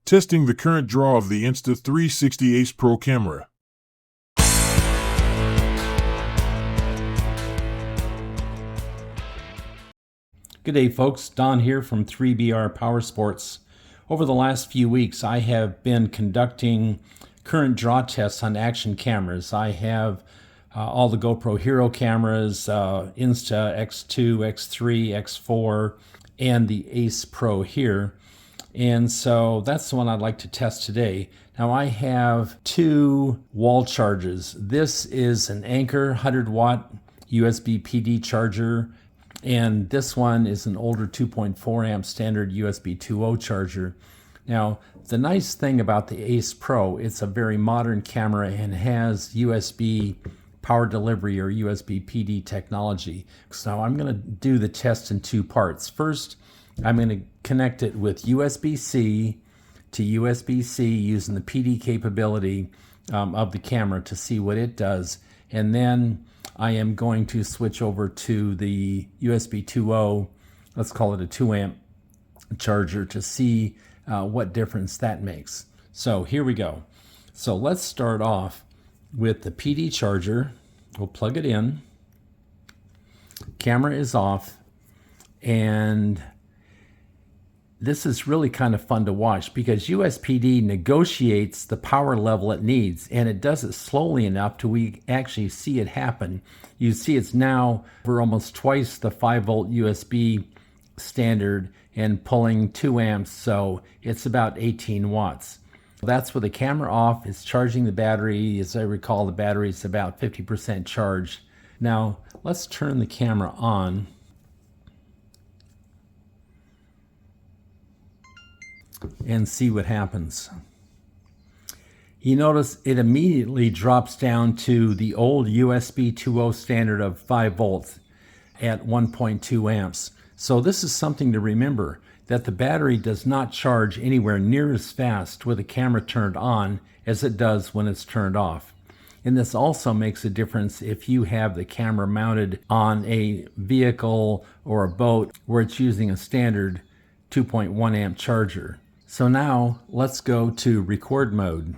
Testing the current draw of the Insta360 Ace Pro camera. Good day, folks. Don here from 3BR Power Sports. Over the last few weeks, I have been conducting current draw tests on action cameras. I have all the GoPro Hero cameras, Insta X2, X3, X4, and the Ace Pro here. And so that's the one I'd like to test today. Now I have two wall charges. This is an Anker 100-watt USB-PD charger, and this one is an older 2.4 amp standard USB 2.0 charger. Now, the nice thing about the Ace Pro, it's a very modern camera and has USB power delivery or USB-PD technology. So I'm going to do the test in two parts. First, I'm going to connect it with USB-C to USB-C using the PD capability of the camera to see what it does. And then I am going to switch over to the USB 2.0, let's call it a 2 amp charger, to see what difference that makes. So here we go. So let's start off with the PD charger. We'll plug it in. Camera is off, and this is really kind of fun to watch because USB-PD negotiates the power level it needs, and it does it slowly enough till we actually see it happen. You see it's now for almost twice the 5-volt USB standard and pulling 2 amps, so it's about 18 watts. That's with the camera off. It's charging the battery. As I recall, the battery is about 50% charged. Now, let's turn the camera on. And see what happens. You notice it immediately drops down to the old USB 2.0 standard of 5 volts at 1.2 amps. So this is something to remember, that the battery does not charge anywhere near as fast with the camera turned on as it does when it's turned off. And this also makes a difference if you have the camera mounted on a vehicle or a boat where it's using a standard 2.1 amp charger. So now let's go to record mode.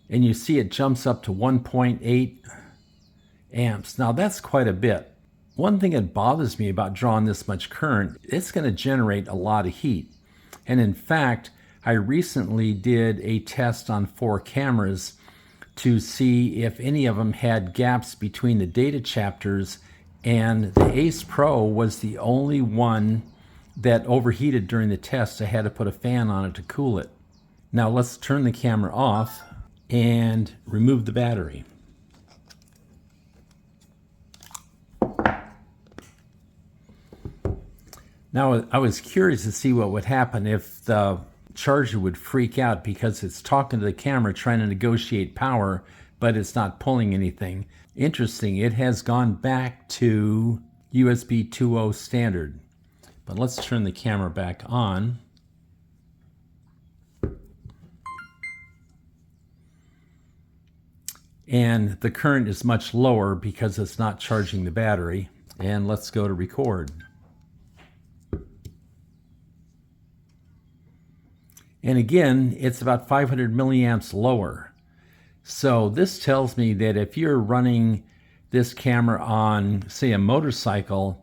And you see it jumps up to 1.8 amps. Now that's quite a bit. One thing that bothers me about drawing this much current, it's going to generate a lot of heat. And in fact, I recently did a test on 4 cameras to see if any of them had gaps between the data chapters, and the Ace Pro was the only one that overheated during the test. I had to put a fan on it to cool it. Now let's turn the camera off and remove the battery. Now I was curious to see what would happen if the charger would freak out because it's talking to the camera trying to negotiate power, but it's not pulling anything. Interesting, it has gone back to USB 2.0 standard. But let's turn the camera back on. And the current is much lower because it's not charging the battery. And let's go to record. And again, it's about 500 milliamps lower. So this tells me that if you're running this camera on, say, a motorcycle,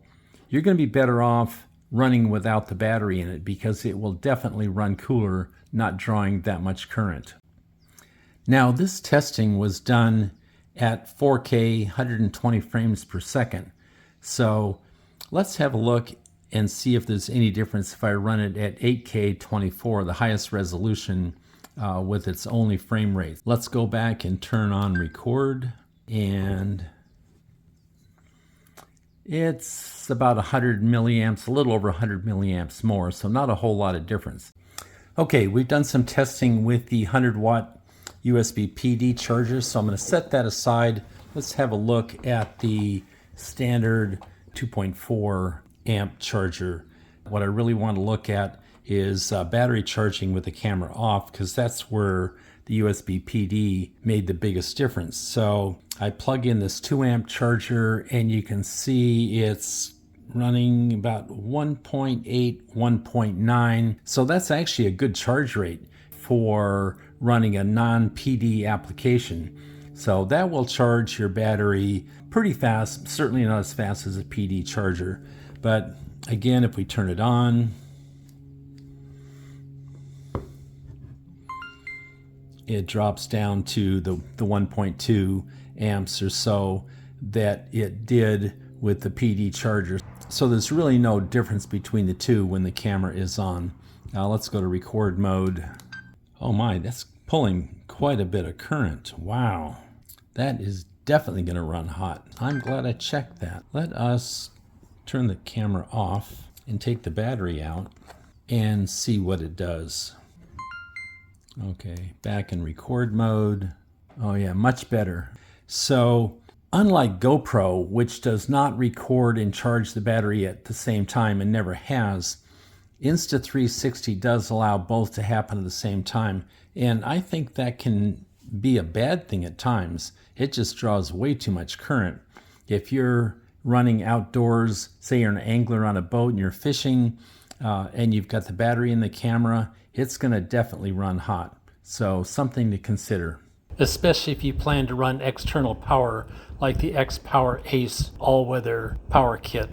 you're going to be better off running without the battery in it because it will definitely run cooler, not drawing that much current. Now this testing was done at 4K 120 frames per second. So let's have a look and see if there's any difference if I run it at 8K 24, the highest resolution with its only frame rate. Let's go back and turn on record, and it's about 100 milliamps, a little over 100 milliamps more, so not a whole lot of difference. Okay, we've done some testing with the 100-watt USB-PD charger, so I'm going to set that aside. Let's have a look at the standard 2.4 amp charger. What I really want to look at is battery charging with the camera off, because that's where the USB-PD made the biggest difference. So I plug in this 2 amp charger, and you can see it's running about 1.8, 1.9. So that's actually a good charge rate for running a non-PD application. So that will charge your battery pretty fast, certainly not as fast as a PD charger. But again, if we turn it on, it drops down to the 1.2 amps or so that it did with the PD charger. So there's really no difference between the two when the camera is on. Now let's go to record mode. Oh my, that's pulling quite a bit of current. Wow, that is definitely going to run hot. I'm glad I checked that. Let us turn the camera off and take the battery out and see what it does. Okay, back in record mode. Oh yeah, much better. So unlike GoPro, which does not record and charge the battery at the same time and never has, Insta360 does allow both to happen at the same time. And I think that can be a bad thing at times. It just draws way too much current. If you're running outdoors, say you're an angler on a boat and you're fishing, and you've got the battery in the camera, it's going to definitely run hot. So something to consider. Especially if you plan to run external power like the X Power Ace all-weather power kit.